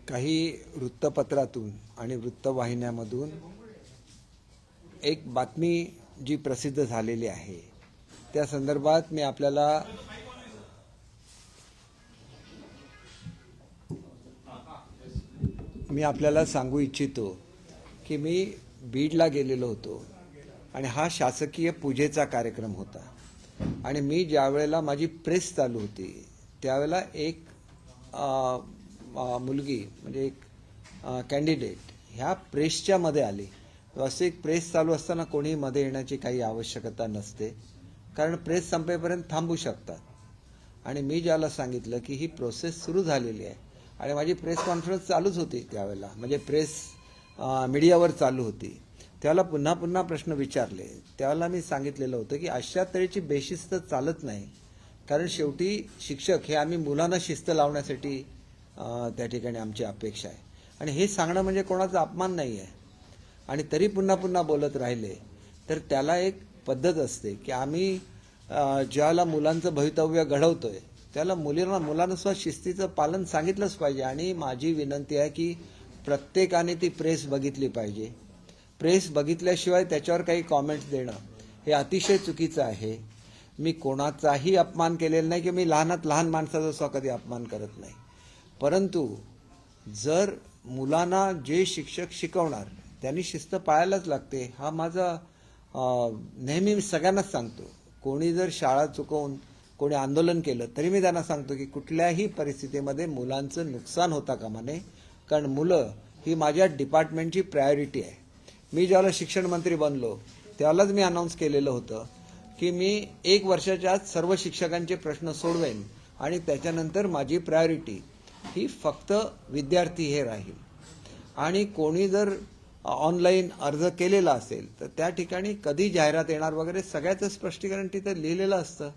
काही वृत्तपत्रातून आणि वृत्तवाहिन्यांमधून एक बातमी जी प्रसिद्ध झालेली आहे त्या संदर्भात मी आपल्याला सांगू इच्छितो की मी बीडला गेलेलो होतो आणि हा शासकीय पूजेचा कार्यक्रम होता आणि मी ज्या वेळेला माझी प्रेस चालू होती त्यावेळेला एक मुलगी म्हणजे एक कॅन्डिडेट ह्या प्रेसच्या मध्ये आली. वास्तविक प्रेस चालू असताना कोणी मध्ये येण्याची काही आवश्यकता नसते, कारण प्रेस संपेपर्यंत थांबू शकतात आणि मी ज्याला सांगितलं की ही प्रोसेस सुरू झालेली आहे आणि माझी प्रेस कॉन्फरन्स चालूच होती त्यावेळेला, म्हणजे प्रेस मीडियावर चालू होती, त्याला पुन्हा पुन्हा प्रश्न विचारले. त्यावेळेला मी सांगितलेलं होतं की अशा तऱ्हेची बेशिस्त चालत नाही, कारण शेवटी शिक्षक हे आम्ही मुलांना शिस्त लावण्यासाठी त्या ठिकाणी आमची अपेक्षा आहे आणि हे सांगणं म्हणजे कोणाचा अपमान नाही आहे. आणि तरी पुन्हा पुन्हा बोलत राहिले तर त्याला एक पद्धत असते की आम्ही ज्याला मुलांचं भवितव्य घडवतोय त्याला मुलांना सुद्धा शिस्तीचं पालन सांगितलंच पाहिजे. आणि माझी विनंती आहे की प्रत्येकाने ती प्रेस बघितली पाहिजे. प्रेस बघितल्याशिवाय त्याच्यावर काही कॉमेंट्स देणं हे अतिशय चुकीचं आहे. मी कोणाचाही अपमान केलेला नाही की मी लहानात लहान माणसाचा सुद्धा कधी अपमान करत नाही, परंतु जर मुलांना जे शिक्षक शिकवणार त्यांनी शिस्त पाळायलाच लागते. हा माझा नेहमी सगळ्यांनाच सांगतो. कोणी जर शाळा चुकवून कोणी आंदोलन केलं तरी मी त्यांना सांगतो की कुठल्याही परिस्थितीमध्ये मुलांचं नुकसान होता कामा नये, कारण मुलं ही माझ्या डिपार्टमेंटची प्रायोरिटी आहे. मी ज्यावेळेला शिक्षण मंत्री बनलो त्यावेळेलाच मी अनाऊन्स केलेलं होतं की मी 1 वर्षाच्या आत सर्व शिक्षकांचे प्रश्न सोडवेन आणि त्याच्यानंतर माझी प्रायोरिटी ही फक्त विद्यार्थी हे राहील. आणि कोणी जर ऑनलाईन अर्ज केलेला असेल तर त्या ठिकाणी कधी जाहिरात येणार वगैरे सगळ्याचं स्पष्टीकरण तिथं लिहिलेलं असतं,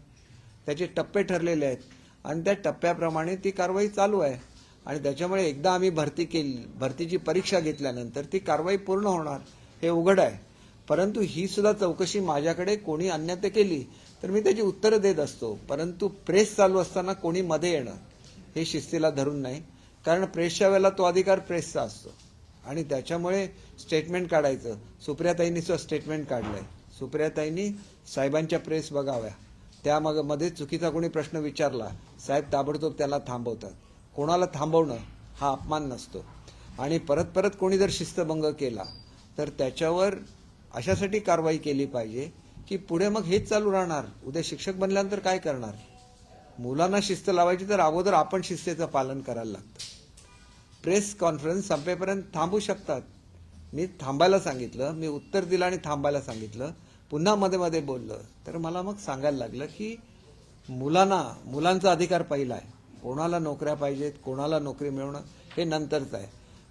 त्याचे टप्पे ठरलेले आहेत आणि त्या टप्प्याप्रमाणे ती कारवाई चालू आहे. आणि त्याच्यामुळे एकदा आम्ही भरतीची परीक्षा घेतल्यानंतर ती कारवाई पूर्ण होणार हे उघड आहे. परंतु ही सुद्धा चौकशी माझ्याकडे कोणी अन्यथा केली तर मी त्याची उत्तरं देत असतो, परंतु प्रेस चालू असताना कोणी मध्ये येणं हे शिस्तीला धरून नाही, कारण प्रेसच्या वेळेला तो अधिकार प्रेसचा असतो आणि त्याच्यामुळे स्टेटमेंट काढायचं. सुप्रियाताईंनी सुद्धा स्टेटमेंट काढलंय. सुप्रियाताईंनी साहेबांच्या प्रेस बघाव्या, त्यामध्ये चुकीचा कोणी प्रश्न विचारला साहेब ताबडतोब त्याला थांबवतात. कोणाला थांबवणं हा अपमान नसतो. आणि परत परत कोणी जर शिस्तभंग केला तर त्याच्यावर अशासाठी कारवाई केली पाहिजे की पुढे मग हेच चालू राहणार. उद्या शिक्षक बनल्यानंतर काय करणार? मुलांना शिस्त लावायची तर अगोदर आपण शिस्तीचं पालन करायला लागतं. प्रेस कॉन्फरन्स संपेपर्यंत थांबू शकतात. मी थांबायला सांगितलं, मी उत्तर दिलं आणि थांबायला सांगितलं, पुन्हा मध्ये मध्ये बोललं तर मला मग सांगायला लागलं की मुलांचा अधिकार पहिला आहे. कोणाला नोकऱ्या पाहिजेत, कोणाला नोकरी मिळवणं हे नंतरचं आहे,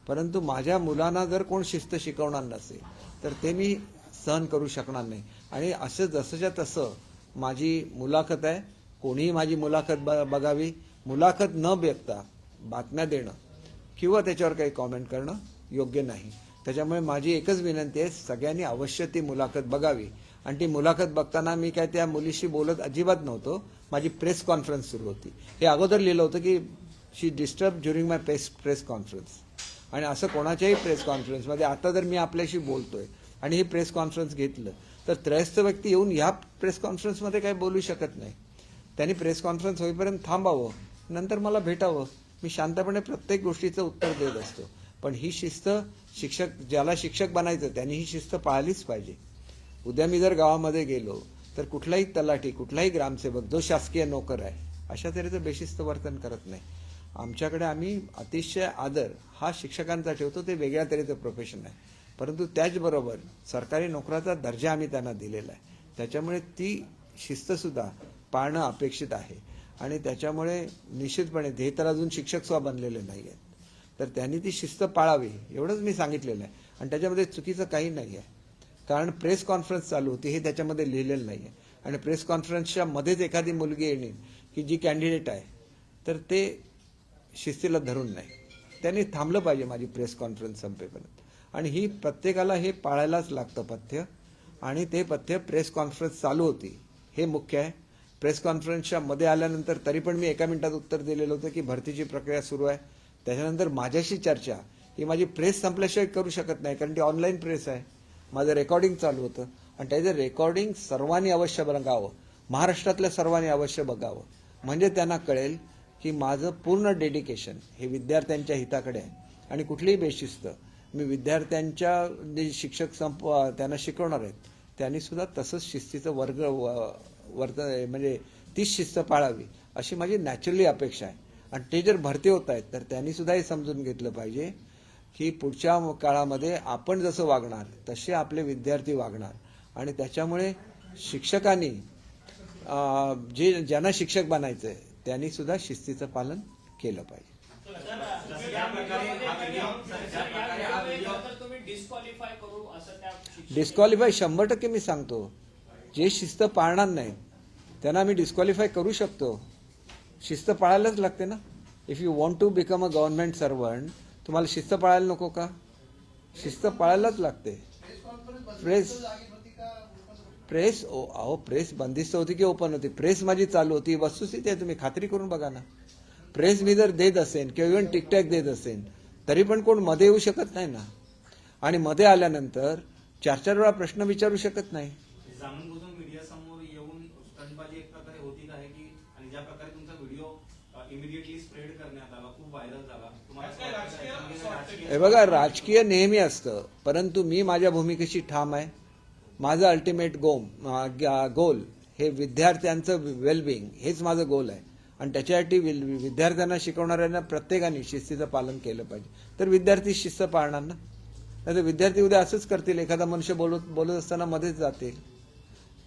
परंतु माझ्या मुलांना जर कोण शिस्त शिकवणार नसेल तर ते मी सहन करू शकणार नाही. आणि असं जसंच्या तसं माझी मुलाखत आहे, कोणीही माझी मुलाखत बघावी. मुलाखत न बघता बातम्या देणं किंवा त्याच्यावर काही कॉमेंट करणं योग्य नाही. त्याच्यामुळे माझी एकच विनंती आहे, सगळ्यांनी अवश्य ती मुलाखत बघावी. आणि ती मुलाखत बघताना मी काय त्या मुलीशी बोलत अजिबात नव्हतो. माझी प्रेस कॉन्फरन्स सुरू होती, हे अगोदर लिहिलं होतं की शी डिस्टर्ब ड्युरिंग माय प्रेस कॉन्फरन्स. आणि असं कोणाच्याही प्रेस कॉन्फरन्समध्ये आता जर मी आपल्याशी बोलतोय आणि ही प्रेस कॉन्फरन्स घेतलं तर त्रयस्थ व्यक्ती येऊन ह्या प्रेस कॉन्फरन्समध्ये काही बोलू शकत नाही. त्यांनी प्रेस कॉन्फरन्स होईपर्यंत थांबावं, नंतर मला भेटावं. मी शांतपणे प्रत्येक गोष्टीचं उत्तर देत असतो. पण ही शिस्त ज्याला शिक्षक बनायचं त्यांनी ही शिस्त पाळलीच पाहिजे. उद्या मी जर गावामध्ये गेलो तर कुठलाही तलाठी, कुठलाही ग्रामसेवक जो शासकीय नोकर आहे अशा तऱ्हेचं बेशिस्त वर्तन करत नाही. आमच्याकडे आम्ही अतिशय आदर हा शिक्षकांचा ठेवतो, ते वेगळ्या तऱ्हेचं प्रोफेशन आहे, परंतु त्याचबरोबर सरकारी नोकराचा दर्जा आम्ही त्यांना दिलेला आहे. त्याच्यामुळे ती शिस्तसुद्धा पाळणं अपेक्षित आहे. आणि त्याच्यामुळे निश्चितपणे ते तर अजून शिक्षक सुद्धा बनलेले नाही आहेत, तर त्यांनी ती शिस्त पाळावी एवढंच मी सांगितलेलं आहे. आणि त्याच्यामध्ये चुकीचं काही नाही आहे, कारण प्रेस कॉन्फरन्स चालू होती हे त्याच्यामध्ये लिहिलेलं नाही आहे. आणि प्रेस कॉन्फरन्सच्या मध्येच एखादी मुलगी येणे की जी कॅन्डिडेट आहे तर ते शिस्तीला धरून नाही. त्यांनी थांबलं पाहिजे माझी प्रेस कॉन्फरन्स संपेपर्यंत. आणि ही प्रत्येकाला हे पाळायलाच लागतं पथ्य, आणि ते पथ्य प्रेस कॉन्फरन्स चालू होती हे मुख्य आहे. प्रेस कॉन्फरन्सच्या मध्ये आल्यानंतर तरी पण मी 1 मिनिटात उत्तर दिलेलं होतं की भरतीची प्रक्रिया सुरू आहे, त्याच्यानंतर माझ्याशी चर्चा ही माझी प्रेस संपल्याशिवाय करू शकत नाही, कारण ती ऑनलाईन प्रेस आहे. माझं रेकॉर्डिंग चालू होतं आणि त्याचं रेकॉर्डिंग सर्वांनी अवश्य बघावं, महाराष्ट्रातल्या सर्वांनी अवश्य बघावं, म्हणजे त्यांना कळेल की माझं पूर्ण डेडिकेशन हे विद्यार्थ्यांच्या हिताकडे आहे. आणि कुठलीही बेशिस्त मी विद्यार्थ्यांच्या जे शिक्षक त्यांना शिकवणार आहेत त्यांनी सुद्धा तसंच शिस्तीचं म्हणजे तीच शिस्त पाळावी अशी माझी नॅचरली अपेक्षा आहे. आणि ते जर भरती होत आहेत तर त्यांनी सुद्धा हे समजून घेतलं पाहिजे की पुढच्या काळामध्ये आपण जसं वागणार तसे आपले विद्यार्थी वागणार. आणि त्याच्यामुळे शिक्षकांनी ज्यांना शिक्षक बनायचंय त्यांनी सुद्धा शिस्तीचं पालन केलं पाहिजे. डिस्क्वालिफाय 100% मी सांगतो. जे शिस्त पाळणार नाही त्यांना मी डिस्क्वालिफाय करू शकतो. शिस्त पाळायलाच लागते ना. If you want to become a government servant तुम्हाला शिस्त पाळायला नको का? शिस्त पाळायलाच लागते. प्रेस बंदिस्त होती की ओपन होती? प्रेस माझी चालू होती. वस्तुस्थिती आहे, तुम्ही खात्री करून बघा ना. प्रेस मी जर देत असेल किंवा इव्हन टिकटॅक देत असेल तरी पण कोण मध्ये येऊ शकत नाही ना. आणि मध्ये आल्यानंतर 4-4 वेळा प्रश्न विचारू शकत नाही. जाणून बुजून मीडिया समोर येऊन स्टंटबाजी एक प्रकारे होती आहे की, आणि ज्या प्रकारे तुमचा व्हिडिओ इमिडिएटली स्प्रेड करण्यात आला, खूप व्हायरल झाला, तुम्हाला हे बघा, राजकीय नेहमी असतं, परंतु मी माझ्या भूमिकेशी ठाम आहे. माझं अल्टिमेट गोल हे विद्यार्थ्यांचं वेलबिंग हेच माझं गोल आहे. आणि त्याच्यासाठी विद्यार्थ्यांना शिकवणाऱ्यांना प्रत्येकाने शिस्तीचं पालन केलं पाहिजे. तर विद्यार्थी शिस्त पाळणार ना. नाही तर विद्यार्थी उद्या असंच करतील, एखादा मनुष्य बोलत असताना मध्येच जातील.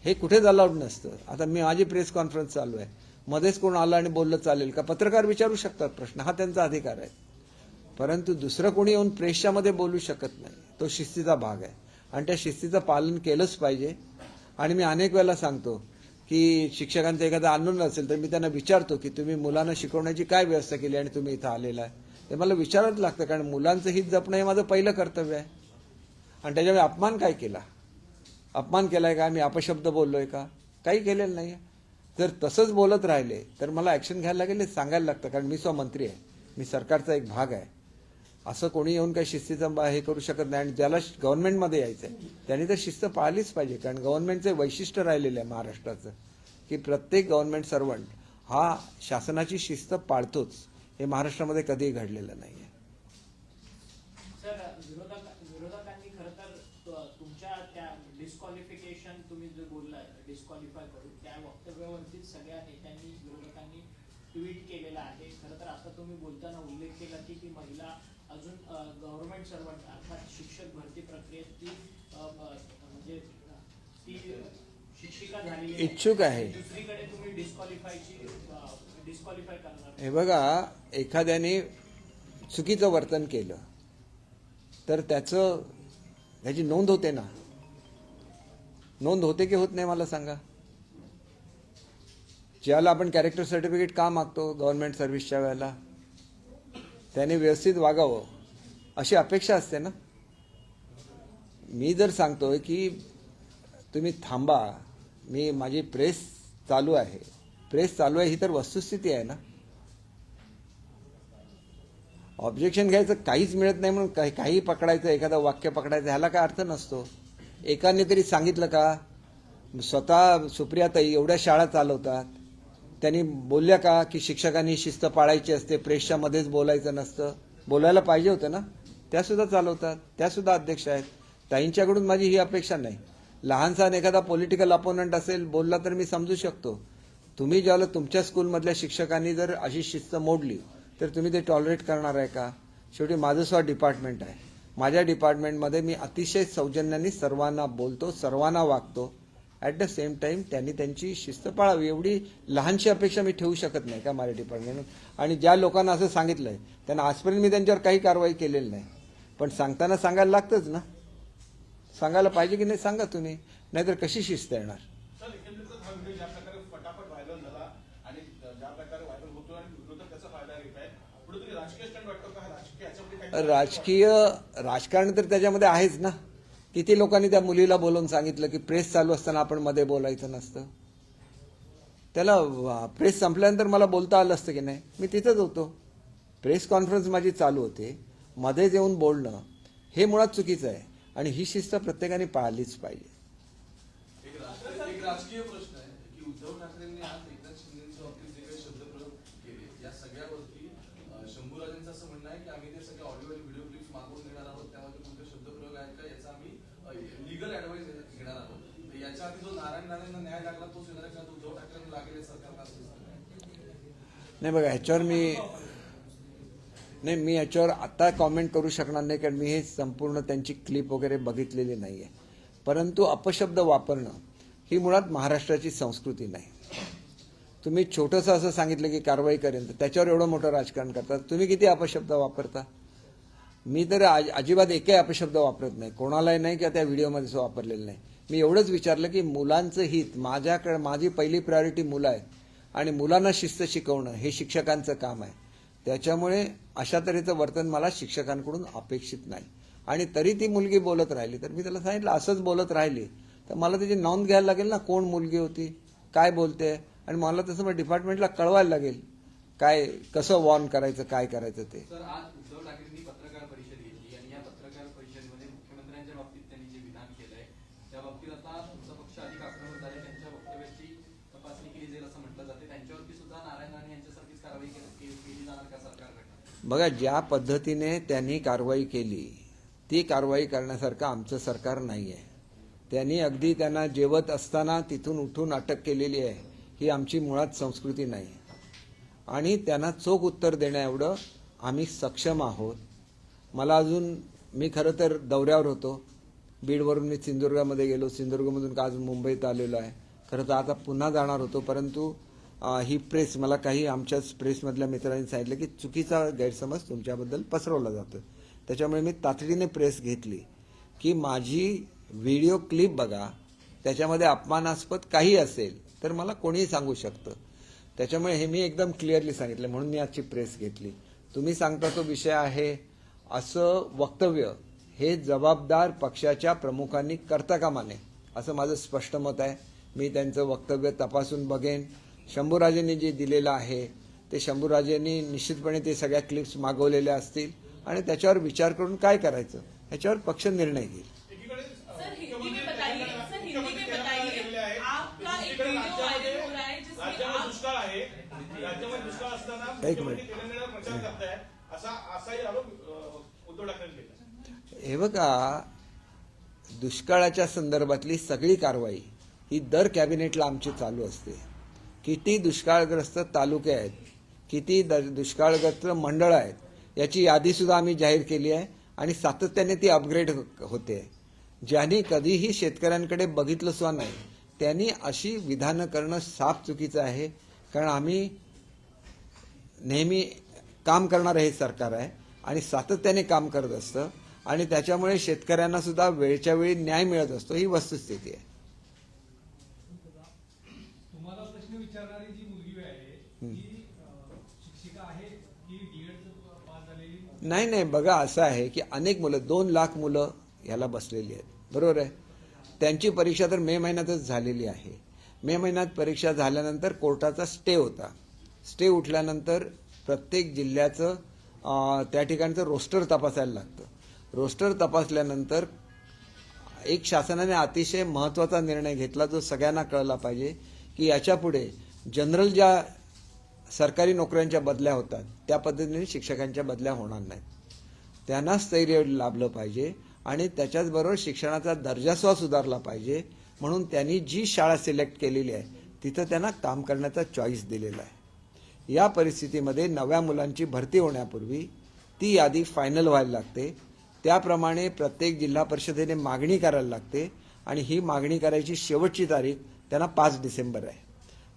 हे कुठेच अलाउड नसतं. आता माझी प्रेस कॉन्फरन्स चालू आहे, मध्येच कोण आलं आणि बोललं चालेल का? पत्रकार विचारू शकतात प्रश्न, हा त्यांचा अधिकार आहे. परंतु दुसरं कोणी येऊन प्रेसच्या मध्ये बोलू शकत नाही. तो शिस्तीचा भाग आहे आणि त्या शिस्तीचं पालन केलंच पाहिजे. आणि मी अनेक वेळेला सांगतो की शिक्षकांचं एखादं आंदोलन असेल तर मी त्यांना विचारतो की तुम्ही मुलांना शिकवण्याची काय व्यवस्था केली आणि तुम्ही इथं आलेला आहे. ते मला विचारावंच लागतं, कारण मुलांचं हित जपणं हे माझं पहिलं कर्तव्य आहे. आणि त्याच्यामुळे अपमान काय केला? अपमान केलाय का? मी अपशब्द बोललोय का? काही केलेलं नाही. जर तसंच बोलत राहिले तर मला ऍक्शन घ्यायला लागेल, सांगायला लागतं, कारण मी स्वमंत्री आहे, मी सरकारचा एक भाग आहे. असं कोणी येऊन काही शिस्तीचं हे करू शकत नाही. आणि ज्याला गव्हर्नमेंटमध्ये यायचं आहे त्यांनी तर शिस्त पाळलीच पाहिजे, कारण गव्हर्नमेंटचं वैशिष्ट्य राहिलेलं आहे महाराष्ट्राचं की प्रत्येक गव्हर्नमेंट सर्वंट हा शासनाची शिस्त पाळतोच. हे महाराष्ट्रामध्ये कधीही घडलेलं नाही आहे. सर, विरोधकांनी खरं तर तुमच्या त्या डिस्क्वालिफिकेशन तुम्ही जे बोललाय डिस्क्वालिफाय करून त्या वक्तव्यावरती सगळ्या नेत्यांनी विरोधकांनी ट्विट केलेलं आहे. खरं तर आता तुम्ही बोलताना उल्लेख केला की ती महिला अजून गव्हर्नमेंट सर्वंट अर्थात शिक्षक भरती प्रक्रियेत ती म्हणजे ती शिक्षिका झालेली इच्छुक आहे. दुसरीकडे तुम्ही डिस्क्वालिफाय करणार. हे बघा, एखाद्याने चुकीचं वर्तन केलं तर त्याची नोंद होते ना. नोंद होते की होत नाही मला सांगा. ज्याला आपण कॅरेक्टर सर्टिफिकेट का मागतो गव्हर्नमेंट सर्व्हिसच्या वेळेला, त्याने व्यवस्थित वागावं अशी अपेक्षा असते ना. मी जर सांगतोय की तुम्ही थांबा, माझी प्रेस चालू आहे ही तर वस्तुस्थिती आहे ना. ऑब्जेक्शन घ्यायचं काहीच मिळत नाही म्हणून काही पकडायचं, एखादं वाक्य पकडायचं, ह्याला काय अर्थ नसतो. एकाने तरी सांगितलं का? स्वतः सुप्रियाताई एवढ्या शाळा चालवतात, त्यांनी बोलल्या का की शिक्षकांनी शिस्त पाळायची असते, प्रेसच्या मध्येच बोलायचं नसतं? बोलायला पाहिजे होतं ना. त्या सुद्धा चालवतात, त्या सुद्धा अध्यक्ष आहेत. ताईंच्याकडून माझी ही अपेक्षा नाही. लहानसा एखादा पॉलिटिकल अपोनंट असेल बोलला तर मी समजू शकतो. तुम्ही ज्यावेळेला तुमच्या स्कूलमधल्या शिक्षकांनी जर अशी शिस्त मोडली तर तुम्ही ते टॉलरेट करणार आहे का? शेवटी माझं स्वतः डिपार्टमेंट आहे. माझ्या डिपार्टमेंटमध्ये मी अतिशय सौजन्याने सर्वांना बोलतो, सर्वांना वागतो. ॲट द सेम टाइम त्यांनी त्यांची शिस्त पाळावी एवढी लहानशी अपेक्षा मी ठेवू शकत नाही का माझ्या डिपार्टमेंट. आणि ज्या लोकांना असं सांगितलंय त्यांना आजपर्यंत मी त्यांच्यावर काही कारवाई केलेली नाही. पण सांगताना सांगायला लागतंच ना. सांगायला पाहिजे की नाही सांगा तुम्ही, नाहीतर कशी शिस्त येणार? राजकारण तर त्याच्यामध्ये आहेच ना. किती लोकांनी त्या मुलीला बोलवून सांगितलं की प्रेस चालू असताना आपण मध्ये बोलायचं नसतं. त्याला प्रेस संपल्यानंतर मला बोलता आलं असतं की नाही? मी तिथंच होतो. प्रेस कॉन्फरन्स माझी चालू होते, मध्येच येऊन बोलणं हे मुळात चुकीचं आहे आणि ही शिस्त प्रत्येकाने पाळलीच पाहिजे. एक राजकीय प्रश्न आहे की उद्धव ठाकरेंनी आज एकनाथ शिंदेच्या बाबतीत जे काही शब्दप्रयोग केले या सगळ्यावरती शंभूराजांचं असं म्हणणं आहे की आम्ही ते सगळे ऑडिओ आणि व्हिडिओ क्लिप्स मागवून देणार आहोत, त्यामध्ये कोणते शब्दप्रयोग आहेत का याचा आम्ही लीगल ऍडवाइस घेणार आहोत. याच्या आधी जो नारायण राणेंना न्याय लागला तोच येणार आहे का उद्धव ठाकरेंना लागेल सरकारला असं नाही बघा, ह्याच्यावर मी याच्यावर आता कॉमेंट करू शकणार नाही, कारण मी हे संपूर्ण त्यांची क्लिप वगैरे बघितलेली नाही आहे. परंतु अपशब्द वापरणं ही मुळात महाराष्ट्राची संस्कृती नाही. तुम्ही छोटंसं असं सांगितलं की कारवाई करेन, तर त्याच्यावर एवढं मोठं राजकारण करतात. तुम्ही किती अपशब्द वापरता? मी तर अजिबात एकही अपशब्द वापरत नाही, कोणालाही नाही किंवा त्या व्हिडिओमध्ये वापरलेलं नाही. मी एवढंच विचारलं की मुलांचं हित, माझी पहिली प्रायोरिटी मुलं आहेत आणि मुलांना शिस्त शिकवणं हे शिक्षकांचं काम आहे. त्याच्यामुळे अशा तऱ्हेचं वर्तन मला शिक्षकांकडून अपेक्षित नाही. आणि तरी ती मुलगी बोलत राहिली तर मी त्याला सांगितलं, असंच बोलत राहिली तर मला त्याची नोंद घ्यायला लागेल ना, कोण मुलगी होती, काय बोलते, आणि मला तसं मग डिपार्टमेंटला कळवायला लागेल काय, कसं वॉर्न करायचं, काय करायचं ते. सर, आज उद्धव ठाकरेंनी पत्रकार परिषद घेतली आणि या पत्रकार परिषदेमध्ये मुख्यमंत्र्यांच्या बाबतीत त्यांनी जे विधान केलंय त्या बाबतीत आता तुमचा पक्ष अधिक आक्रमक झाले, त्यांच्या वक्तव्याची तपासणी केली जाईल असं म्हटलं जाते. त्यांच्यावरती सुद्धा नारायण राणे यांच्यासारखीच कारवाई केली जाणार का सरकारकडनं? बघा, ज्या पद्धतीने त्यांनी कारवाई केली ती कारवाई करण्यासारखं आमचं सरकार नाही आहे. त्यांनी अगदी त्यांना जेवत असताना तिथून उठून अटक केलेली आहे, ही आमची मुळात संस्कृती नाही. आणि त्यांना चोख उत्तर देण्याएवढं आम्ही सक्षम आहोत. मी खरं तर दौऱ्यावर होतो, बीडवरून मी सिंधुदुर्गामध्ये गेलो, सिंधुदुर्गमधून आज मुंबईत आलेलो आहे. खरं तर आता पुन्हा जाणार होतो, परंतु ही प्रेस, मला काही आमच्याच प्रेसमधल्या मित्रांनी सांगितलं की चुकीचा गैरसमज तुमच्याबद्दल पसरवला जातो. त्याच्यामुळे मी तातडीने प्रेस घेतली की माझी व्हिडिओ क्लिप बघा, त्याच्यामध्ये अपमानास्पद काही असेल तर मला कोणीही सांगू शकतं. त्याच्यामुळे हे मी एकदम क्लिअरली सांगितलं, म्हणून मी आजची प्रेस घेतली. तुम्ही सांगता तो विषय आहे असं वक्तव्य हे जबाबदार पक्षाच्या प्रमुखांनी करता कामा नये असं माझं स्पष्ट मत आहे. मी त्यांचं वक्तव्य तपासून बघेन. शंभूराजेंनी जे दिलेलं आहे ते शंभूराजेंनी निश्चितपणे ते सगळ्या क्लिप्स मागवलेल्या असतील आणि त्याच्यावर विचार करून काय करायचं ह्याच्यावर पक्ष निर्णय घेईल. सर, हिंदी में बताइए, आपका एक वीडियो वायरल हो रहा है जिसमें राज्यामध्ये दुष्काळ आहे, राज्यामध्ये दुष्काळ असताना मुख्यमंत्री तेलंगणावर प्रचार करताय असाही आरोप उद्धव ठाकरेंनी केला. हे बघा, दुष्काळाच्या संदर्भातली सगळी कारवाई ही दर कॅबिनेटला आमची चालू असते. किती दुष्काळग्रस्त तालुके आहेत, किती दुष्काळग्रस्त मंडळं आहेत, याची यादी सुद्धा आम्ही जाहीर केली आहे आणि सातत्याने ती अपग्रेड होते. ज्यांनी कधीही शेतकऱ्यांकडे बघितलं सुद्धा नाही त्यांनी अशी विधानं करणं साफ चुकीचं आहे. कारण आम्ही नेहमी काम करणारं हे सरकार आहे आणि सातत्याने काम करत असतं आणि त्याच्यामुळे शेतकऱ्यांना सुद्धा वेळच्या वेळी न्याय मिळत असतो, ही वस्तुस्थिती आहे. तुम्हाला प्रश्न विचारणारी जी मुलगी आहे ती शिक्षिका आहे की डीएड पास झालेली? नाही, बघा असं आहे की अनेक मुलं, 2 लाख मुलं याला बसलेली आहेत, बरोबर आहे. त्यांची परीक्षा तर मे महिन्यातच झालेली आहे. मे महिन्यात परीक्षा झाल्यानंतर कोर्टाचा स्टे होता. स्टे उठल्यानंतर प्रत्येक जिल्ह्याचं त्या ठिकाणचं रोस्टर तपासायला लागतं. रोस्टर तपासल्यानंतर एक शासनाने अतिशय महत्त्वाचा निर्णय घेतला जो सगळ्यांना कळला पाहिजे की याच्यापुढे जनरल ज्या सरकारी नोकऱ्यांच्या बदल्या होतात त्या पद्धतीने शिक्षकांच्या बदल्या होणार नाहीत. त्यांना स्थैर्य लाभलं पाहिजे आणि त्याच्याचबरोबर शिक्षणाचा दर्जा सुधारला पाहिजे. म्हणून त्यांनी जी शाळा सिलेक्ट केलेली आहे तिथं त्यांना काम करण्याचा चॉईस दिलेला आहे. या परिस्थितीमध्ये नव्या मुलांची भरती होण्यापूर्वी ती यादी फायनल व्हायला लागते. त्याप्रमाणे प्रत्येक जिल्हा परिषदेने मागणी करायला लागते आणि ही मागणी करायची शेवटची तारीख त्यांना 5 डिसेंबर आहे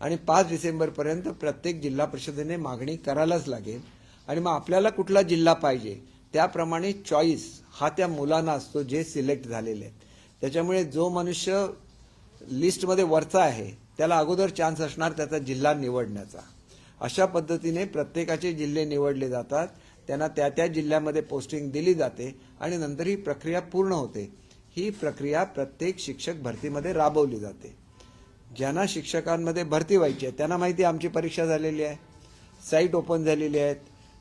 आणि 5 डिसेंबरपर्यंत प्रत्येक जिल्हा परिषदेने मागणी करायलाच लागेल. आणि मग आपल्याला कुठला जिल्हा पाहिजे त्याप्रमाणे चॉईस हा त्या मुलांना असतो जे सिलेक्ट झालेले आहेत. त्याच्यामुळे जो मनुष्य लिस्टमध्ये वरचा आहे त्याला अगोदर चान्स असणार त्याचा जिल्हा निवडण्याचा. अशा पद्धतीने प्रत्येकाचे जिल्हे निवडले जातात, त्यांना त्या त्या जिल्ह्यामध्ये पोस्टिंग दिली जाते आणि नंतर ही प्रक्रिया पूर्ण होते. ही प्रक्रिया प्रत्येक शिक्षक भरतीमध्ये राबवली जाते. ज्यांना शिक्षकांमध्ये भरती व्हायची आहे त्यांना माहिती आहे आमची परीक्षा झालेली आहे, साईट ओपन झालेली आहेत,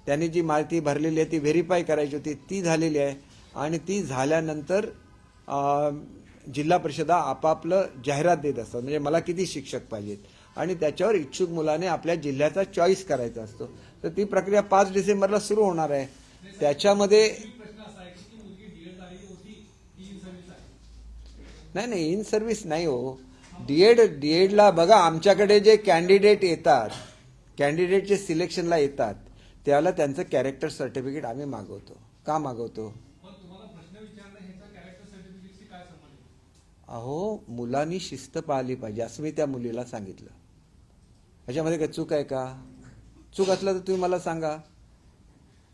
त्यांनी जी माहिती भरलेली आहे ती व्हेरीफाय करायची होती, ती झालेली आहे. आणि ती झाल्यानंतर जिल्हा परिषदा आपापलं जाहिरात देत असतात, म्हणजे मला किती शिक्षक पाहिजेत, आणि त्याच्यावर इच्छुक मुलाने आपल्या जिल्ह्याचा चॉईस करायचा असतो. तर ती प्रक्रिया 5 डिसेंबरला सुरू होणार आहे. त्याच्यामध्ये नाही इन सर्व्हिस नाही हो. डीएडला बघा, आमच्याकडे जे कॅन्डिडेट येतात, कॅन्डिडेटचे सिलेक्शनला येतात, त्याला त्यांचं कॅरेक्टर सर्टिफिकेट आम्ही मागवतो. का मागवतो? अहो, मुलांनी शिस्त पाळली पाहिजे असं मी त्या मुलीला सांगितलं. ह्याच्यामध्ये काही चूक आहे का? चूक असलं तर तुम्ही मला सांगा.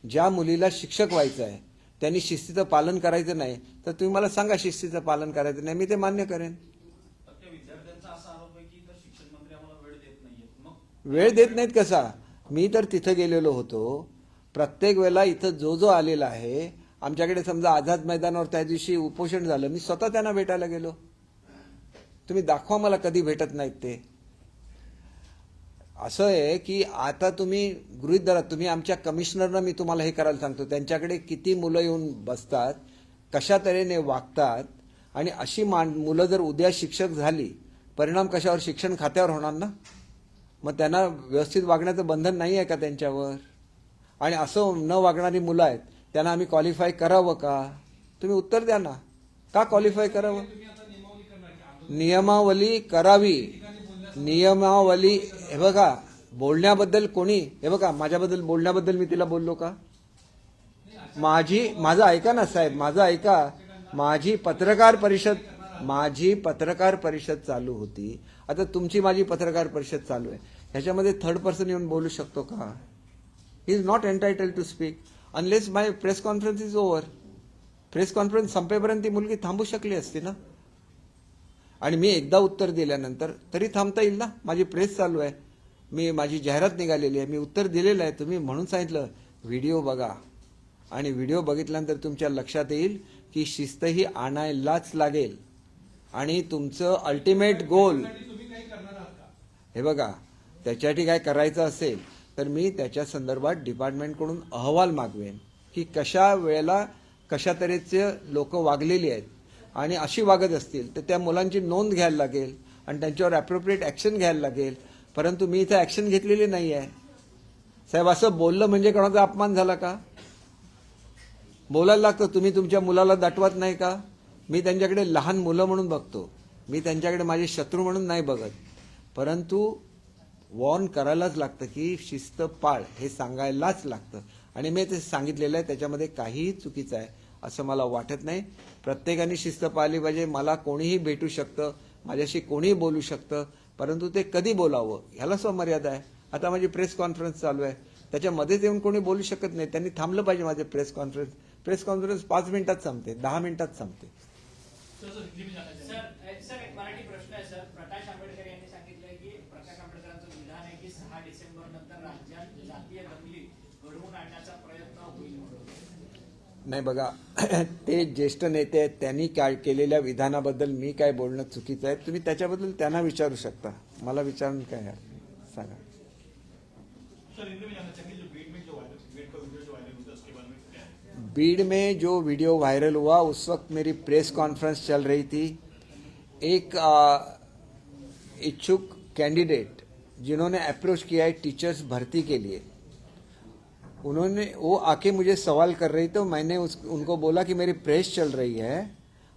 ज्या मुलीला शिक्षक व्हायचं आहे त्यांनी शिस्तीचं पालन करायचं नाही, तर तुम्ही मला सांगा शिस्तीचं पालन करायचं नाही, मी ते मान्य करेन. त्या विद्यार्थ्यांचा असा आरोप आहे की तर शिक्षण मंत्री आम्हाला वेळ देत नाहीये. मग वेळ देत नाहीत कसा? मी तर तिथं गेलेलो होतो. प्रत्येक वेळेला इथं जो जो आलेला आहे, आमच्याकडे समजा आझाद मैदानावर त्या दिवशी उपोषण झालं, मी स्वतः त्यांना भेटायला गेलो. तुम्ही दाखवा मला कधी भेटत नाहीत ते. असं आहे की आता तुम्ही गृहीत धरा, तुम्ही आमच्या कमिशनरना मी तुम्हाला हे करायला सांगतो, त्यांच्याकडे किती मुलं येऊन बसतात, कशा तऱ्हेने वागतात, आणि अशी मुलं जर उद्या शिक्षक झाली, परिणाम कशावर? शिक्षण खात्यावर होणार ना. मग त्यांना व्यवस्थित वागण्याचं बंधन नाही आहे का त्यांच्यावर? आणि असं न वागणारी मुलं आहेत, त्यांना आम्ही क्वालिफाय करावं का? तुम्ही उत्तर द्या ना, का क्वालिफाय करावं? नियमावली करावी. नियमावली, हे बघा, बोलण्याबद्दल कोणी, हे बघा, माझ्याबद्दल बोलण्याबद्दल मी तिला बोललो का? माझं ऐका ना साहेब, माझं ऐका. माझी पत्रकार परिषद चालू होती. आता तुमची माझी पत्रकार परिषद चालू आहे, ह्याच्यामध्ये थर्ड पर्सन येऊन बोलू शकतो का? He is not entitle to speak unless my press conference is over. Press conference संपेपर्यंत ती मुलगी थांबू शकली असती ना. आणि मी एकदा उत्तर दिल्यानंतर तरी थांबता येईल ना. माझी प्रेस चालू आहे, माझी जाहिरात निघालेली आहे, मी उत्तर दिलेलं आहे. तुम्ही म्हणून सांगितलं व्हिडिओ बघा, आणि व्हिडिओ बघितल्यानंतर तुमच्या लक्षात येईल की शिस्त ही आणायलाच लागेल. आणि तुमचं अल्टिमेट गोल, हे बघा, त्याच्यासाठी काय करायचं असेल तर मी त्याच्या संदर्भात डिपार्टमेंटकडून अहवाल मागवेन की कशा वेळेला कशा तऱ्हेचे लोक वागलेली आहेत, आणि अशी वागत असतील तर त्या मुलांची नोंद घ्यायला लागेल आणि त्यांच्यावर अप्रोप्रिएट ॲक्शन घ्यायला लागेल. परंतु मी इथं ॲक्शन घेतलेली नाही आहे. साहेब, असं बोललं म्हणजे कोणाचा अपमान झाला का? बोलायला लागतं. तुम्ही तुमच्या मुलाला दटवत नाही का? मी त्यांच्याकडे लहान मुलं म्हणून बघतो, मी त्यांच्याकडे माझे शत्रू म्हणून नाही बघत. परंतु वॉर्न करायलाच लागतं की शिस्त पाळ, हे सांगायलाच लागतं. आणि मी ते सांगितलेलं आहे, त्याच्यामध्ये काहीही चुकीचं आहे असं मला वाटत नाही. प्रत्येकाने शिस्त पाळली पाहिजे. मला कोणीही भेटू शकतं, माझ्याशी कोणीही बोलू शकतं, परंतु ते कधी बोलावं ह्याला स्वमर्यादा आहे. आता माझी प्रेस कॉन्फरन्स चालू आहे, त्याच्यामध्येच येऊन कोणी बोलू शकत नाही. त्यांनी थांबलं पाहिजे. माझे प्रेस कॉन्फरन्स 5 मिनिटात संपते, 10 मिनिटात संपते. सर एक मराठी प्रश्न आहे सर. प्रकाश आंबेडकर यांनी सांगितलंय की प्रकाश आंबेडकरांचं विधान आहे की 6 डिसेंबर नंतर राज्यात जातीय दंगली घडवून आणण्याचा प्रयत्न होईल म्हणून. नाही बघा, ते ज्येष्ठ नेते आहेत, त्यांनी काय केलेल्या विधानाबद्दल मी काय बोलणं चुकीचं आहे. तुम्ही त्याच्याबद्दल त्यांना विचारू शकता, मला विचारून काय आहे? सांगा. सर, इनमें जानना चाहेंगे जो बीड में जो वीडियो जो वायरल हुआ उसके बारे में क्या है? बीड में जो वीडियो वायरल हुआ उस वक्त मेरी प्रेस कॉन्फ्रेंस चल रही थी. एक इच्छुक कैंडिडेट जिन्होंने अप्रोच किया है टीचर्स भर्ती के लिए, वो आके मुझे सवाल कर रही, तो मैंने उनको बोला कि मेरी प्रेस चल रही है,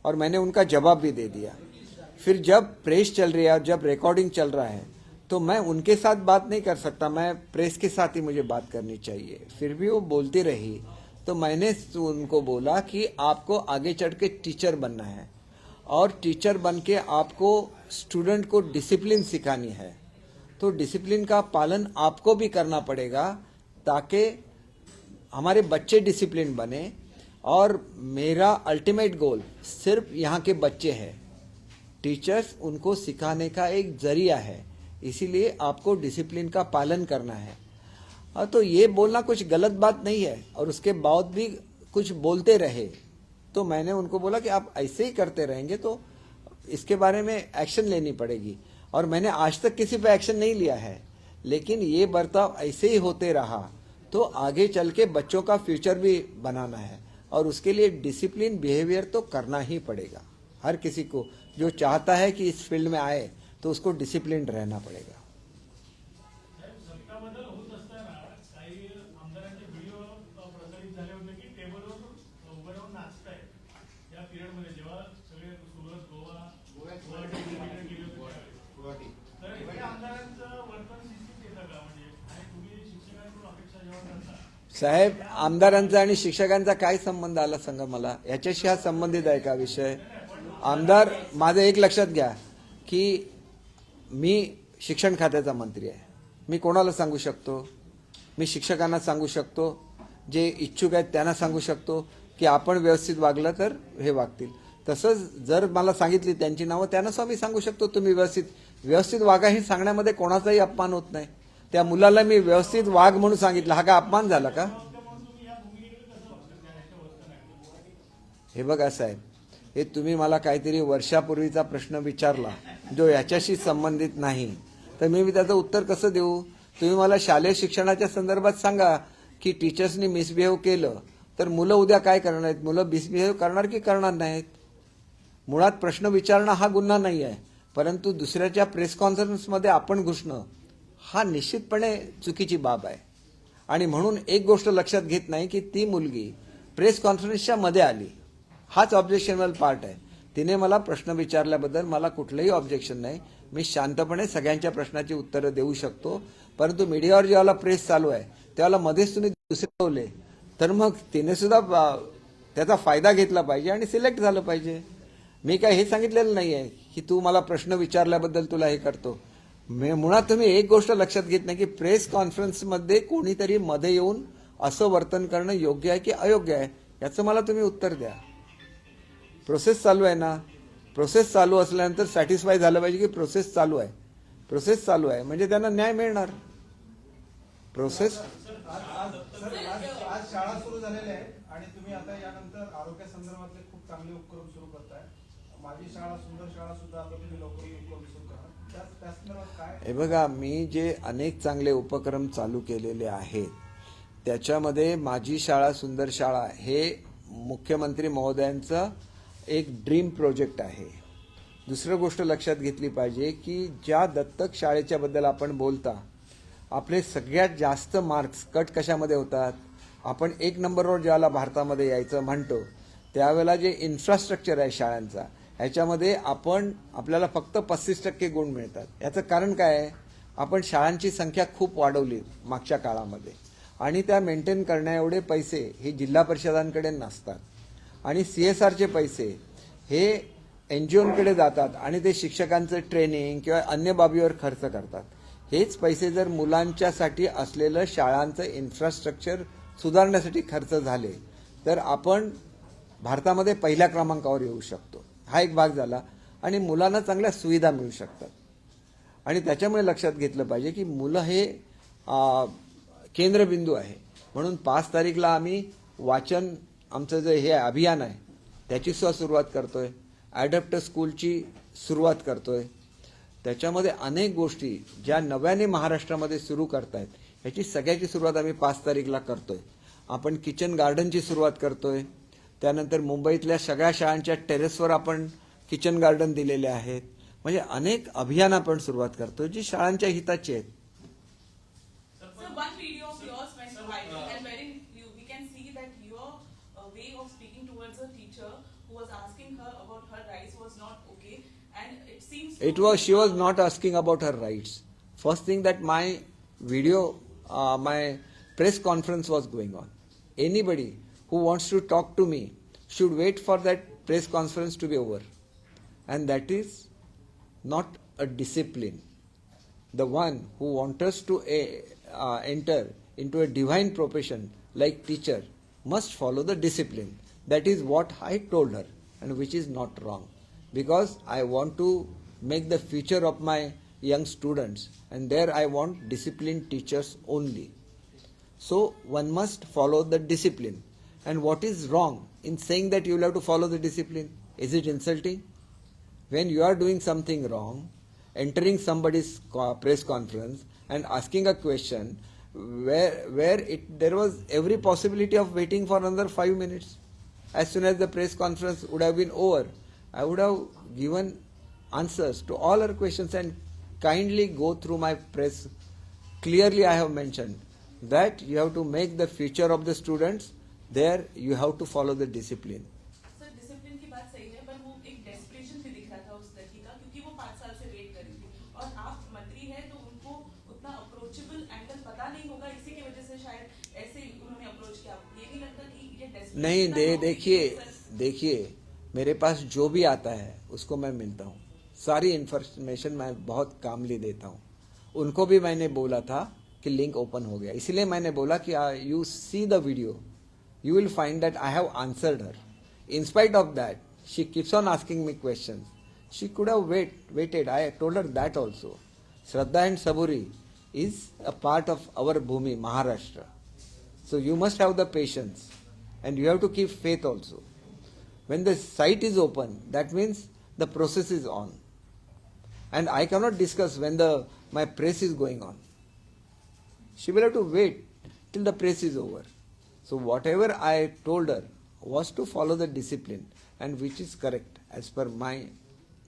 और मैंने उनका जवाब भी दे दिया. फिर जब प्रेस चल रही है और जब रिकॉर्डिंग चल रहा है तो मैं उनके साथ बात नहीं कर सकता, मैं प्रेस के साथ ही मुझे बात करनी चाहिए. फिर भी वो बोलती रही, तो मैंने उनको बोला कि आपको आगे चढ़ के टीचर बनना है, और टीचर बन के आपको स्टूडेंट को डिसिप्लिन सिखानी है. तो डिसिप्लिन का पालन आपको भी करना पड़ेगा ताकि हमारे बच्चे डिसिप्लिन बने. और मेरा अल्टीमेट गोल सिर्फ यहाँ के बच्चे हैं. टीचर्स उनको सिखाने का एक जरिया है, इसीलिए आपको डिसिप्लिन का पालन करना है. तो ये बोलना कुछ गलत बात नहीं है, और उसके बाद भी कुछ बोलते रहे, तो मैंने उनको बोला कि आप ऐसे ही करते रहेंगे तो इसके बारे में एक्शन लेनी पड़ेगी. और मैंने आज तक किसी पे एक्शन नहीं लिया है, लेकिन ये बर्ताव ऐसे ही होते रहा तो आगे चल के बच्चों का फ्यूचर भी बनाना है और उसके लिए डिसिप्लिन बिहेवियर तो करना ही पड़ेगा। हर किसी को जो चाहता है कि इस फील्ड में आए तो उसको डिसिप्लिन रहना पड़ेगा। सत्ता बदल होत असताना काही आमदारांचे व्हिडिओ प्रसारित झाले होते की टेबलवर उभं राहून नाचताय या पिरियड मध्ये, जेव्हा सगळे सुरत, गुवाहाटी गेले होते तर हे आमदारांचं वर्तन शिस्तीत येतं का? म्हणजे आणि तुम्ही शिक्षकांकडून अपेक्षा जेव्हा करता साहेब, आमदारांचा आणि शिक्षकांचा काय संबंध आला सांगा मला? याच्याशी हा संबंधित आहे का विषय? आमदार, माझं एक लक्षात घ्या की मी शिक्षण खात्याचा मंत्री आहे. मी कोणाला सांगू शकतो? मी शिक्षकांना सांगू शकतो, जे इच्छुक आहेत त्यांना सांगू शकतो की आपण व्यवस्थित वागलं तर हे वागतील. तसंच जर मला सांगितली त्यांची नावं, त्यांना सुद्धा मी सांगू शकतो तुम्ही व्यवस्थित वागा. हे सांगण्यामध्ये कोणाचाही अपमान होत नाही. त्या मुलाला मी व्यवस्थित वाग म्हणून सांगितलं, हा का अपमान झाला का? हे बघा साहेब, हे तुम्ही मला काहीतरी वर्षापूर्वीचा प्रश्न विचारला जो याच्याशी संबंधित नाही, तर मी त्याचं उत्तर कसं देऊ? तुम्ही मला शालेय शिक्षणाच्या संदर्भात सांगा की टीचर्सनी मिसबिहेव केलं तर मुलं उद्या काय करणार आहेत? मुलं मिसबिहेव करणार की करणार नाहीत? मुळात प्रश्न विचारणं हा गुन्हा नाही आहे, परंतु दुसऱ्याच्या प्रेस कॉन्फरन्समध्ये आपण घुसणं हा निश्चितपणे चुकीची बाब आहे. आणि म्हणून एक गोष्ट लक्षात घेत नाही की ती मुलगी प्रेस कॉन्फरन्सच्या मध्ये आली, हाच ऑब्जेक्शनेबल पार्ट आहे. तिने मला प्रश्न विचारल्याबद्दल मला कुठलंही ऑब्जेक्शन नाही. मी शांतपणे सगळ्यांच्या प्रश्नाची उत्तरं देऊ शकतो. परंतु मीडियावर जेव्हा प्रेस चालू आहे त्यावेळेला मध्येच तुम्ही दुसरे बोलले तर मग तिने सुद्धा त्याचा फायदा घेतला पाहिजे आणि सिलेक्ट झालं पाहिजे. मी काय हे सांगितलेलं नाही आहे की तू मला प्रश्न विचारल्याबद्दल तुला हे करतो. मुळात तुम्ही एक गोष्ट लक्षात घेत नाही की प्रेस कॉन्फरन्समध्ये कोणीतरी मध्ये येऊन असं वर्तन करणं योग्य आहे की अयोग्य आहे, याचं मला तुम्ही उत्तर द्या. प्रोसेस चालू आहे ना. प्रोसेस चालू असल्यानंतर सॅटिस्फाय झालं पाहिजे की प्रोसेस चालू आहे. प्रोसेस चालू आहे म्हणजे त्यांना न्याय मिळणार. प्रोसेस आज शाळा सुरू झालेल्या आहे आणि तुम्ही आता यानंतर आरोग्या संदर्भातले खूप चांगले उपक्रम सुरू करताय. माझी शाळा सुंदर शाळा सुद्धा आता तुम्ही लवकर उपक्रम सुरू करा. त्या संदर्भात काय? हे बघा, मी जे अनेक चांगले उपक्रम चालू केलेले आहेत त्याच्यामध्ये माझी शाळा सुंदर शाळा हे मुख्यमंत्री महोदयांचं एक ड्रीम प्रोजेक्ट आहे. दुसरं गोष्ट लक्षात घेतली पाहिजे की ज्या दत्तक शाळेच्या बद्दल आपण बोलता, आपले सगळ्यात जास्त मार्क्स कट कशामध्ये होतात? आपण 1 नंबरवर ज्याला भारतामध्ये यायचं म्हणतो त्यावेळेला जे इन्फ्रास्ट्रक्चर आहे शाळांचा, ह्याच्यामध्ये आपल्याला फक्त 35% गुण मिळतात. याचं कारण काय आहे? आपण शाळांची संख्या खूप वाढवली मागच्या काळामध्ये आणि त्या मेंटेन करण्या एवढे पैसे हे जिल्हा परिषदांकडे नसतात आणि CSRचे पैसे हे NGOंकडे जातात आणि ते शिक्षकांचं ट्रेनिंग किंवा अन्य बाबीवर खर्च करतात. हेच पैसे जर मुलांच्यासाठी असलेलं शाळांचं इन्फ्रास्ट्रक्चर सुधारण्यासाठी खर्च झाले तर आपण भारतामध्ये पहिल्या क्रमांकावर येऊ शकतो. हा एक भाग झाला. आणि मुलांना चांगल्या सुविधा मिळू शकतात. आणि त्याच्यामुळे लक्षात घेतलं पाहिजे की मुलं हे केंद्रबिंदू आहे. म्हणून 5 तारीखला आम्ही वाचन, आमचं जे हे अभियान आहे त्याची सुद्धा सुरुवात करतोय. ॲडॅप्टर स्कूलची सुरुवात करतोय. त्याच्यामध्ये अनेक गोष्टी ज्या नव्याने महाराष्ट्रामध्ये सुरू करतायत ह्याची सगळ्याची सुरुवात आम्ही 5 तारीखला करतोय. आपण किचन गार्डनची सुरुवात करतोय. त्यानंतर मुंबईतल्या सगळ्या शाळांच्या टेरेसवर आपण किचन गार्डन दिलेले आहेत. म्हणजे अनेक अभियान आपण सुरुवात करतोय जी शाळांच्या हिताची आहेत. So one video of yours went viral and wherein we can see that your way of speaking towards a teacher who was asking her about her rights was not okay, and it seems She was not asking about her rights. First thing that my video, my press conference was going on. Anybody who wants to talk to me should wait for that press conference to be over. And that is not a discipline. The one who wants us to enter into a divine profession like teacher must follow the discipline. That is what I told her, and which is not wrong. Because I want to make the future of my young students, and there I want disciplined teachers only. So one must follow the discipline. And what is wrong in saying that you will have to follow the discipline? Is it insulting? When you are doing something wrong, entering somebody's press conference and asking a question there was every possibility of waiting for another 5 minutes. As soon as the press conference would have been over, I would have given answers to all her questions and kindly go through my press. Clearly I have mentioned that you have to make the future of the students. There you have to follow the discipline. Sir discipline की बात सही है, पर वो एक desperation भी दिख रहा था उस लड़की का, क्योंकि वो 5 साल से वेट कर रही थी और आप मंत्री हैं तो उनको उतना अप्रोचेबल एंगल पता नहीं होगा, इसी की वजह से शायद ऐसे उन्होंने अप्रोच किया। ये नहीं लगता कि ये desperate नहीं इतना हो कि देखिए मेरे पास जो भी आता है उसको मैं मिलता हूँ, सारी इन्फॉर्मेशन मैं बहुत कामली देता हूँ। उनको भी मैंने बोला था कि लिंक ओपन हो गया, इसलिए मैंने बोला कि you see the video, you will find that I have answered her. In spite of that, she keeps on asking me questions. She could have waited. I told her that also. Shraddha and Saburi is a part of our Bhumi, Maharashtra. So you must have the patience and you have to keep faith also. When the site is open, that means the process is on. And I cannot discuss when my press is going on. She will have to wait till the press is over. So whatever I told her was to follow the discipline and which is correct as per my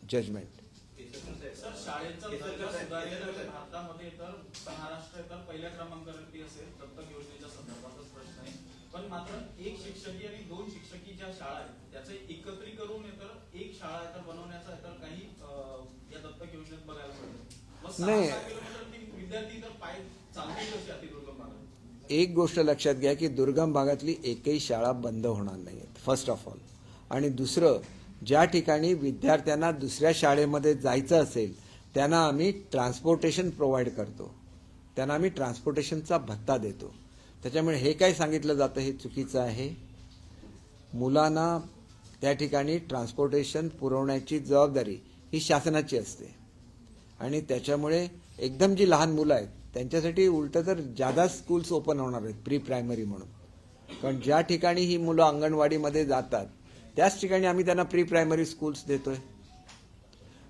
judgment. Sir शाळेचा दर्जा सुधारेल भारतामध्ये तर महाराष्ट्र तर पहिल्या क्रमांकावरती असेल दत्तक योजनेच्या संदर्भातच प्रश्न आहे, पण मात्र एक शिक्षकी आणि 2 शिक्षकी ज्या शाळा आहेत त्याचे एकत्रीकरण तर एक शाळा तर बनवण्याचा तर काही या दत्तक योजनेत बघायला मिळतं। मग 6 किलोमीटर ती विद्यार्थी तर पाय चालतील कशी अतिदुर्गम भागात? एक गोष्ट लक्षात घ्या की दुर्गम भागातली एकही शाळा बंद होणार नाही फर्स्ट ऑफ ऑल. आणि दुसरं, ज्या ठिकाणी विद्यार्थ्यांना दुसऱ्या शाळेमध्ये जायचं असेल त्यांना आम्ही ट्रान्सपोर्टेशन प्रोव्हाइड करतो, त्यांना आम्ही ट्रान्सपोर्टेशनचा भत्ता देतो. त्याच्यामुळे हे काय सांगितलं जातं हे चुकीचं आहे. मुलांना त्या ठिकाणी ट्रान्सपोर्टेशन पुरवण्याची जबाबदारी ही शासनाची असते आणि त्याच्यामुळे एकदम जी लहान मुलं आहेत त्यांच्यासाठी उलट तर जादा स्कूल्स ओपन होणार आहेत प्री प्रायमरी म्हणून. कारण ज्या ठिकाणी ही मुलं अंगणवाडीमध्ये जातात त्याच ठिकाणी आम्ही त्यांना प्री प्रायमरी स्कूल्स देतोय.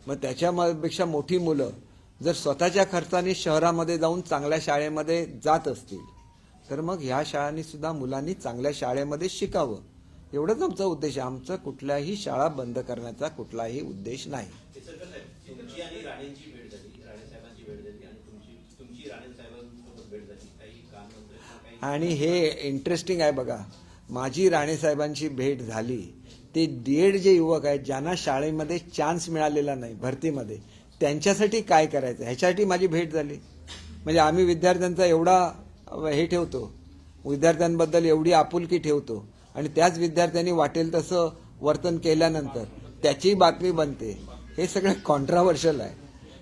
मग त्याच्यापेक्षा मोठी मुलं जर स्वतःच्या खर्चाने शहरामध्ये जाऊन चांगल्या शाळेमध्ये जात असतील तर मग ह्या शाळांनी सुद्धा मुलांनी चांगल्या शाळेमध्ये शिकावं, एवढंच आमचा उद्देश आहे. आमचा कुठल्याही शाळा बंद करण्याचा कुठलाही उद्देश नाही. तुमची आणि राणेंची भेट झाली, राणे साहेबांची भेट झाली आणि तुमची राणे साहेबांसोबत भेट झाली, काही काम नव्हतं आणि हे इंटरेस्टिंग आहे बघा, माझी राणे साहेबांची भेट झाली ते डीएड जे युवक आहेत ज्यांना शाळेमध्ये चान्स मिळालेला नाही भरतीमध्ये, त्यांच्यासाठी काय करायचं ह्याच्यासाठी माझी भेट झाली. म्हणजे आम्ही विद्यार्थ्यांचा एवढा हे ठेवतो, विद्यार्थ्यांबद्दल एवढी आपुलकी ठेवतो आणि त्याच विद्यार्थ्यांनी वाटेल तसं वर्तन केल्यानंतर त्याची बातमी बनते. हे सगळं कॉन्ट्राव्हर्शियल आहे.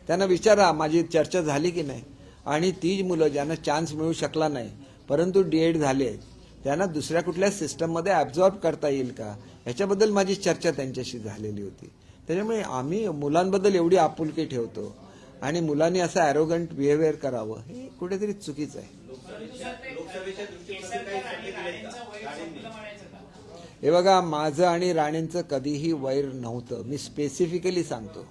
त्यांना विचारा माझी चर्चा झाली की नाही. आणि ती मुलं ज्यांना चान्स मिळू शकला नाही परंतु डीएड झाले आहेत त्यांना दुसऱ्या कुठल्या सिस्टममध्ये ॲब्झॉर्ब करता येईल का ह्याच्याबद्दल माझी चर्चा त्यांच्याशी झालेली होती. त्याच्यामुळे आम्ही मुलांबद्दल एवढी आपुलकी ठेवतो आणि मुलांनी असं ॲरोगंट बिहेवियर करावं हे कुठेतरी चुकीचं आहे. हे बघा, माझं आणि राणेंचं कधीही वैर नव्हतं. मी स्पेसिफिकली सांगतो,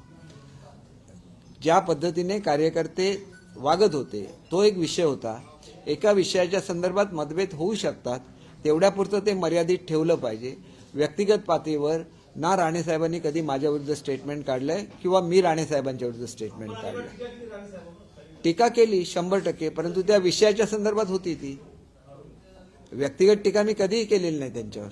ज्या पद्धतीने कार्यकर्ते वागत होते तो एक विषय होता. एका विषयाच्या संदर्भात मतभेद होऊ शकतात, तेवढ्यापुरतं ते मर्यादित ठेवलं पाहिजे. व्यक्तिगत पातळीवर ना राणे साहेबांनी कधी माझ्या विरुद्ध स्टेटमेंट काढलंय किंवा मी राणे साहेबांच्या विरुद्ध स्टेटमेंट काढलंय. टीका केली 100%, परंतु त्या विषयाच्या संदर्भात होती ती. व्यक्तिगत टीका मी कधीही केलेली नाही त्यांच्यावर.